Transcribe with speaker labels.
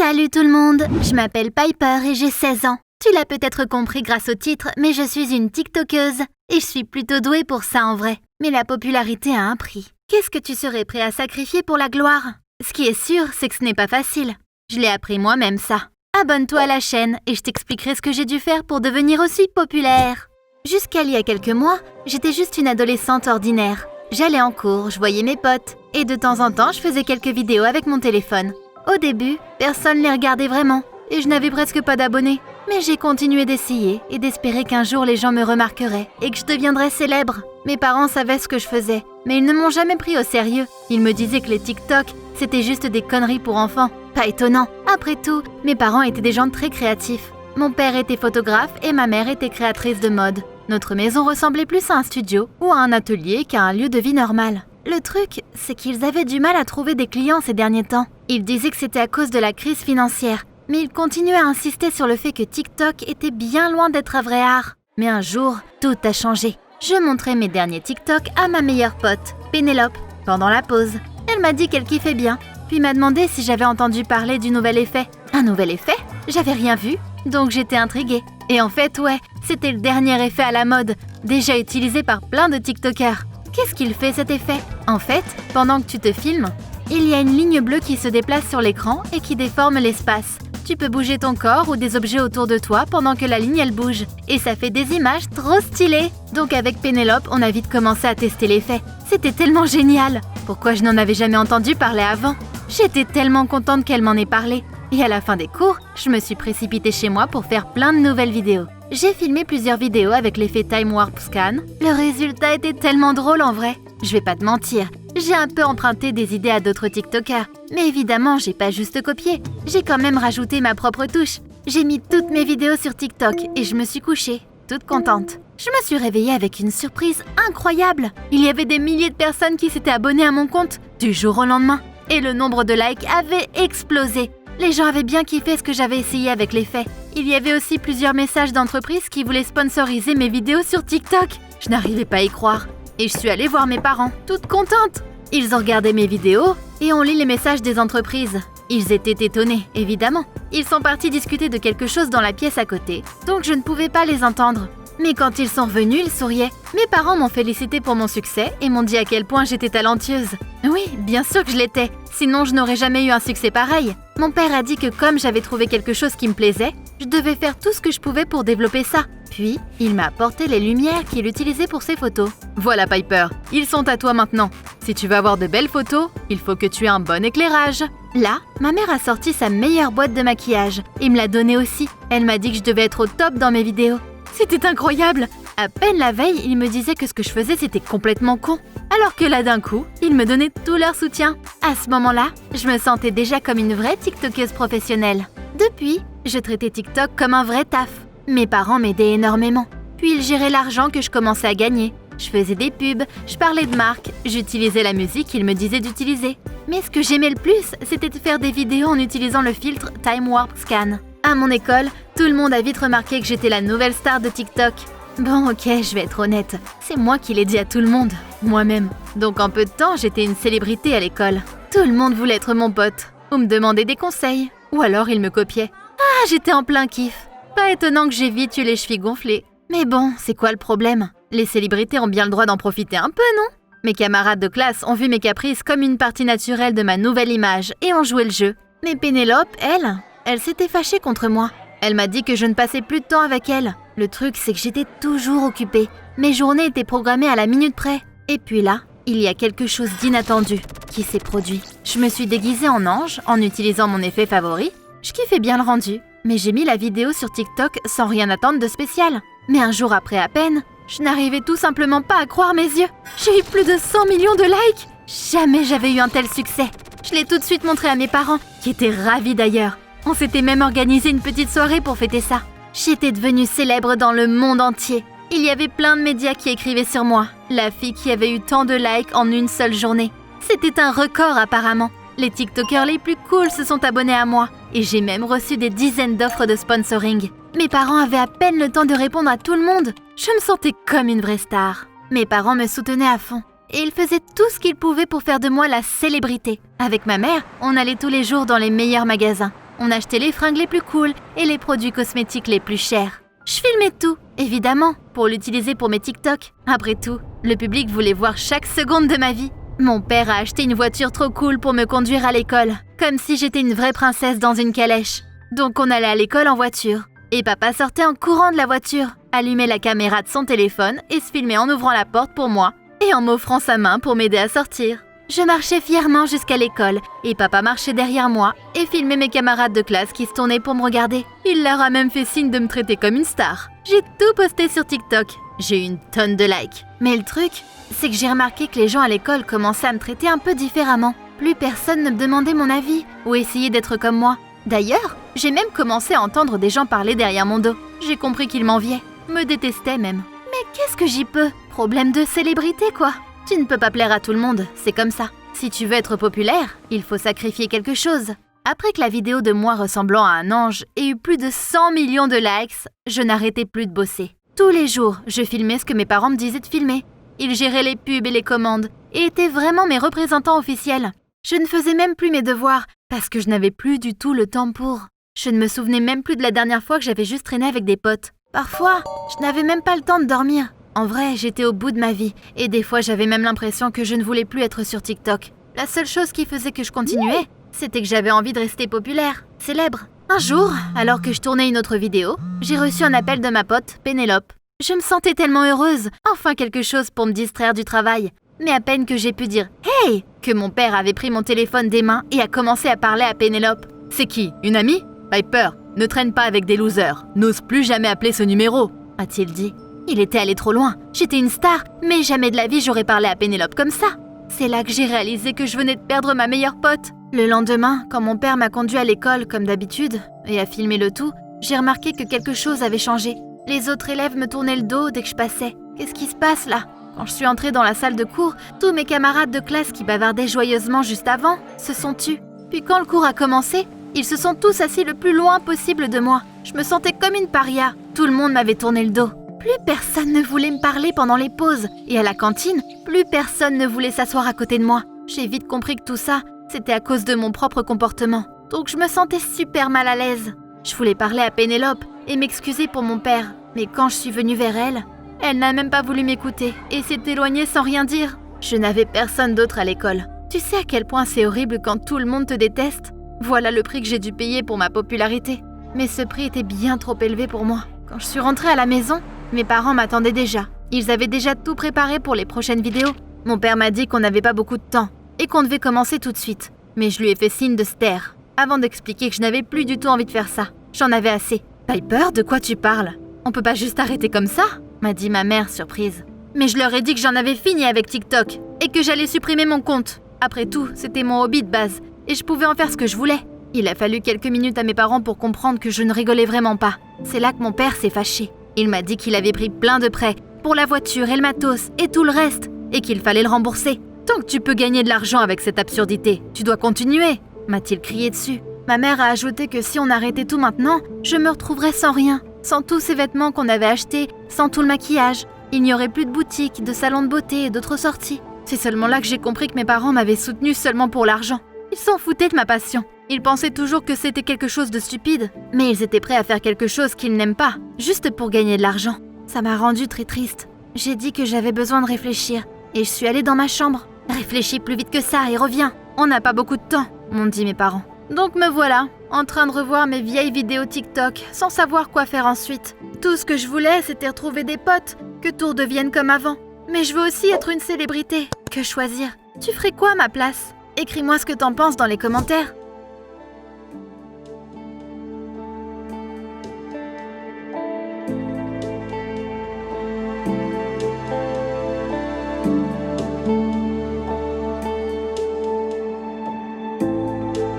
Speaker 1: Salut tout le monde, je m'appelle Piper et j'ai 16 ans. Tu l'as peut-être compris grâce au titre, mais je suis une TikTokeuse. Et je suis plutôt douée pour ça en vrai. Mais la popularité a un prix. Qu'est-ce que tu serais prêt à sacrifier pour la gloire? Ce qui est sûr, c'est que ce n'est pas facile. Je l'ai appris moi-même ça. Abonne-toi à la chaîne et je t'expliquerai ce que j'ai dû faire pour devenir aussi populaire. Jusqu'à il y a quelques mois, j'étais juste une adolescente ordinaire. J'allais en cours, je voyais mes potes. Et de temps en temps, je faisais quelques vidéos avec mon téléphone. Au début, personne les regardait vraiment. Et je n'avais presque pas d'abonnés. Mais j'ai continué d'essayer et d'espérer qu'un jour les gens me remarqueraient et que je deviendrais célèbre. Mes parents savaient ce que je faisais, mais ils ne m'ont jamais pris au sérieux. Ils me disaient que les TikTok, c'était juste des conneries pour enfants. Pas étonnant. Après tout, mes parents étaient des gens très créatifs. Mon père était photographe et ma mère était créatrice de mode. Notre maison ressemblait plus à un studio ou à un atelier qu'à un lieu de vie normal. Le truc, c'est qu'ils avaient du mal à trouver des clients ces derniers temps. Ils disaient que c'était à cause de la crise financière. Mais il continuait à insister sur le fait que TikTok était bien loin d'être un vrai art. Mais un jour, tout a changé. Je montrais mes derniers TikTok à ma meilleure pote, Pénélope, pendant la pause. Elle m'a dit qu'elle kiffait bien, puis m'a demandé si j'avais entendu parler du nouvel effet. Un nouvel effet? J'avais rien vu, donc j'étais intriguée. Et en fait, ouais, c'était le dernier effet à la mode, déjà utilisé par plein de TikTokers. Qu'est-ce qu'il fait cet effet? En fait, pendant que tu te filmes, il y a une ligne bleue qui se déplace sur l'écran et qui déforme l'espace. Tu peux bouger ton corps ou des objets autour de toi pendant que la ligne elle bouge. Et ça fait des images trop stylées. Donc avec Pénélope, on a vite commencé à tester l'effet. C'était tellement génial. Pourquoi je n'en avais jamais entendu parler avant? J'étais tellement contente qu'elle m'en ait parlé. Et à la fin des cours, je me suis précipitée chez moi pour faire plein de nouvelles vidéos. J'ai filmé plusieurs vidéos avec l'effet Time Warp Scan. Le résultat était tellement drôle en vrai. Je vais pas te mentir, j'ai un peu emprunté des idées à d'autres TikTokers. Mais évidemment, j'ai pas juste copié. J'ai quand même rajouté ma propre touche. J'ai mis toutes mes vidéos sur TikTok et je me suis couchée, toute contente. Je me suis réveillée avec une surprise incroyable. Il y avait des milliers de personnes qui s'étaient abonnées à mon compte du jour au lendemain. Et le nombre de likes avait explosé. Les gens avaient bien kiffé ce que j'avais essayé avec l'effet. Il y avait aussi plusieurs messages d'entreprises qui voulaient sponsoriser mes vidéos sur TikTok. Je n'arrivais pas à y croire. Et je suis allée voir mes parents, toute contente. Ils ont regardé mes vidéos et ont lu les messages des entreprises. Ils étaient étonnés, évidemment. Ils sont partis discuter de quelque chose dans la pièce à côté, donc je ne pouvais pas les entendre. Mais quand ils sont revenus, ils souriaient. Mes parents m'ont félicité pour mon succès et m'ont dit à quel point j'étais talentueuse. Oui, bien sûr que je l'étais, sinon je n'aurais jamais eu un succès pareil. Mon père a dit que comme j'avais trouvé quelque chose qui me plaisait, je devais faire tout ce que je pouvais pour développer ça. Puis, il m'a apporté les lumières qu'il utilisait pour ses photos. Voilà Piper, ils sont à toi maintenant. Si tu veux avoir de belles photos, il faut que tu aies un bon éclairage. Là, ma mère a sorti sa meilleure boîte de maquillage et me l'a donnée aussi. Elle m'a dit que je devais être au top dans mes vidéos. C'était incroyable! À peine la veille, ils me disaient que ce que je faisais c'était complètement con. Alors que là d'un coup, ils me donnaient tout leur soutien. À ce moment-là, je me sentais déjà comme une vraie TikTokeuse professionnelle. Depuis, je traitais TikTok comme un vrai taf. Mes parents m'aidaient énormément. Puis ils géraient l'argent que je commençais à gagner. Je faisais des pubs, je parlais de marques, j'utilisais la musique qu'ils me disaient d'utiliser. Mais ce que j'aimais le plus, c'était de faire des vidéos en utilisant le filtre Time Warp Scan. À mon école, tout le monde a vite remarqué que j'étais la nouvelle star de TikTok. Bon, ok, je vais être honnête. C'est moi qui l'ai dit à tout le monde, moi-même. Donc en peu de temps, j'étais une célébrité à l'école. Tout le monde voulait être mon pote, ou me demander des conseils, ou alors ils me copiaient. Ah, j'étais en plein kiff. Pas étonnant que j'ai vite eu les chevilles gonflées. Mais bon, c'est quoi le problème? Les célébrités ont bien le droit d'en profiter un peu, non? Mes camarades de classe ont vu mes caprices comme une partie naturelle de ma nouvelle image et ont joué le jeu. Mais Pénélope, elle s'était fâchée contre moi. Elle m'a dit que je ne passais plus de temps avec elle. Le truc, c'est que j'étais toujours occupée. Mes journées étaient programmées à la minute près. Et puis là, il y a quelque chose d'inattendu qui s'est produit. Je me suis déguisée en ange en utilisant mon effet favori. Je kiffais bien le rendu, mais j'ai mis la vidéo sur TikTok sans rien attendre de spécial. Mais un jour après à peine, je n'arrivais tout simplement pas à croire mes yeux. J'ai eu plus de 100 millions de likes. Jamais j'avais eu un tel succès. Je l'ai tout de suite montré à mes parents, qui étaient ravis d'ailleurs. On s'était même organisé une petite soirée pour fêter ça. J'étais devenue célèbre dans le monde entier. Il y avait plein de médias qui écrivaient sur moi. La fille qui avait eu tant de likes en une seule journée. C'était un record apparemment. Les TikTokers les plus cool se sont abonnés à moi. Et j'ai même reçu des dizaines d'offres de sponsoring. Mes parents avaient à peine le temps de répondre à tout le monde. Je me sentais comme une vraie star. Mes parents me soutenaient à fond. Et ils faisaient tout ce qu'ils pouvaient pour faire de moi la célébrité. Avec ma mère, on allait tous les jours dans les meilleurs magasins. On achetait les fringues les plus cool et les produits cosmétiques les plus chers. Je filmais tout, évidemment, pour l'utiliser pour mes TikTok. Après tout, le public voulait voir chaque seconde de ma vie. Mon père a acheté une voiture trop cool pour me conduire à l'école, comme si j'étais une vraie princesse dans une calèche. Donc on allait à l'école en voiture. Et papa sortait en courant de la voiture, allumait la caméra de son téléphone et se filmait en ouvrant la porte pour moi et en m'offrant sa main pour m'aider à sortir. Je marchais fièrement jusqu'à l'école et papa marchait derrière moi et filmait mes camarades de classe qui se tournaient pour me regarder. Il leur a même fait signe de me traiter comme une star. J'ai tout posté sur TikTok. J'ai eu une tonne de likes. Mais le truc, c'est que j'ai remarqué que les gens à l'école commençaient à me traiter un peu différemment. Plus personne ne me demandait mon avis ou essayait d'être comme moi. D'ailleurs, j'ai même commencé à entendre des gens parler derrière mon dos. J'ai compris qu'ils m'enviaient, me détestaient même. Mais qu'est-ce que j'y peux? Problème de célébrité, quoi. Tu ne peux pas plaire à tout le monde, c'est comme ça. Si tu veux être populaire, il faut sacrifier quelque chose. Après que la vidéo de moi ressemblant à un ange ait eu plus de 100 millions de likes, je n'arrêtais plus de bosser. Tous les jours, je filmais ce que mes parents me disaient de filmer. Ils géraient les pubs et les commandes et étaient vraiment mes représentants officiels. Je ne faisais même plus mes devoirs parce que je n'avais plus du tout le temps pour. Je ne me souvenais même plus de la dernière fois que j'avais juste traîné avec des potes. Parfois, je n'avais même pas le temps de dormir. En vrai, j'étais au bout de ma vie et des fois j'avais même l'impression que je ne voulais plus être sur TikTok. La seule chose qui faisait que je continuais, c'était que j'avais envie de rester populaire, célèbre. Un jour, alors que je tournais une autre vidéo, j'ai reçu un appel de ma pote, Pénélope. Je me sentais tellement heureuse, enfin quelque chose pour me distraire du travail. Mais à peine que j'ai pu dire « Hey !» que mon père avait pris mon téléphone des mains et a commencé à parler à Pénélope. « C'est qui? Une amie? Piper, ne traîne pas avec des losers. N'ose plus jamais appeler ce numéro !» a-t-il dit. Il était allé trop loin. J'étais une star, mais jamais de la vie j'aurais parlé à Pénélope comme ça. C'est là que j'ai réalisé que je venais de perdre ma meilleure pote. Le lendemain, quand mon père m'a conduit à l'école comme d'habitude et a filmé le tout, j'ai remarqué que quelque chose avait changé. Les autres élèves me tournaient le dos dès que je passais. Qu'est-ce qui se passe là? Quand je suis entrée dans la salle de cours, tous mes camarades de classe qui bavardaient joyeusement juste avant se sont tus. Puis quand le cours a commencé, ils se sont tous assis le plus loin possible de moi. Je me sentais comme une paria. Tout le monde m'avait tourné le dos. Plus personne ne voulait me parler pendant les pauses. Et à la cantine, plus personne ne voulait s'asseoir à côté de moi. J'ai vite compris que tout ça, c'était à cause de mon propre comportement. Donc je me sentais super mal à l'aise. Je voulais parler à Pénélope et m'excuser pour mon père. Mais quand je suis venue vers elle, elle n'a même pas voulu m'écouter et s'est éloignée sans rien dire. Je n'avais personne d'autre à l'école. Tu sais à quel point c'est horrible quand tout le monde te déteste? Voilà le prix que j'ai dû payer pour ma popularité. Mais ce prix était bien trop élevé pour moi. Quand je suis rentrée à la maison, mes parents m'attendaient déjà. Ils avaient déjà tout préparé pour les prochaines vidéos. Mon père m'a dit qu'on n'avait pas beaucoup de temps et qu'on devait commencer tout de suite. Mais je lui ai fait signe de se taire, avant d'expliquer que je n'avais plus du tout envie de faire ça. J'en avais assez. Piper, de quoi tu parles? On peut pas juste arrêter comme ça? M'a dit ma mère, surprise. Mais je leur ai dit que j'en avais fini avec TikTok et que j'allais supprimer mon compte. Après tout, c'était mon hobby de base et je pouvais en faire ce que je voulais. Il a fallu quelques minutes à mes parents pour comprendre que je ne rigolais vraiment pas. C'est là que mon père s'est fâché. Il m'a dit qu'il avait pris plein de prêts pour la voiture et le matos et tout le reste et qu'il fallait le rembourser. Tant que tu peux gagner de l'argent avec cette absurdité, tu dois continuer, m'a-t-il crié dessus. Ma mère a ajouté que si on arrêtait tout maintenant, je me retrouverais sans rien, sans tous ces vêtements qu'on avait achetés, sans tout le maquillage. Il n'y aurait plus de boutiques, de salons de beauté et d'autres sorties. C'est seulement là que j'ai compris que mes parents m'avaient soutenue seulement pour l'argent. Ils s'en foutaient de ma passion. Ils pensaient toujours que c'était quelque chose de stupide, mais ils étaient prêts à faire quelque chose qu'ils n'aiment pas, juste pour gagner de l'argent. Ça m'a rendue très triste. J'ai dit que j'avais besoin de réfléchir, et je suis allée dans ma chambre. « Réfléchis plus vite que ça et reviens. On n'a pas beaucoup de temps », m'ont dit mes parents. Donc me voilà, en train de revoir mes vieilles vidéos TikTok, sans savoir quoi faire ensuite. Tout ce que je voulais, c'était retrouver des potes, que tout redevienne comme avant. Mais je veux aussi être une célébrité. Que choisir? Tu ferais quoi à ma place? Écris-moi ce que t'en penses dans les commentaires.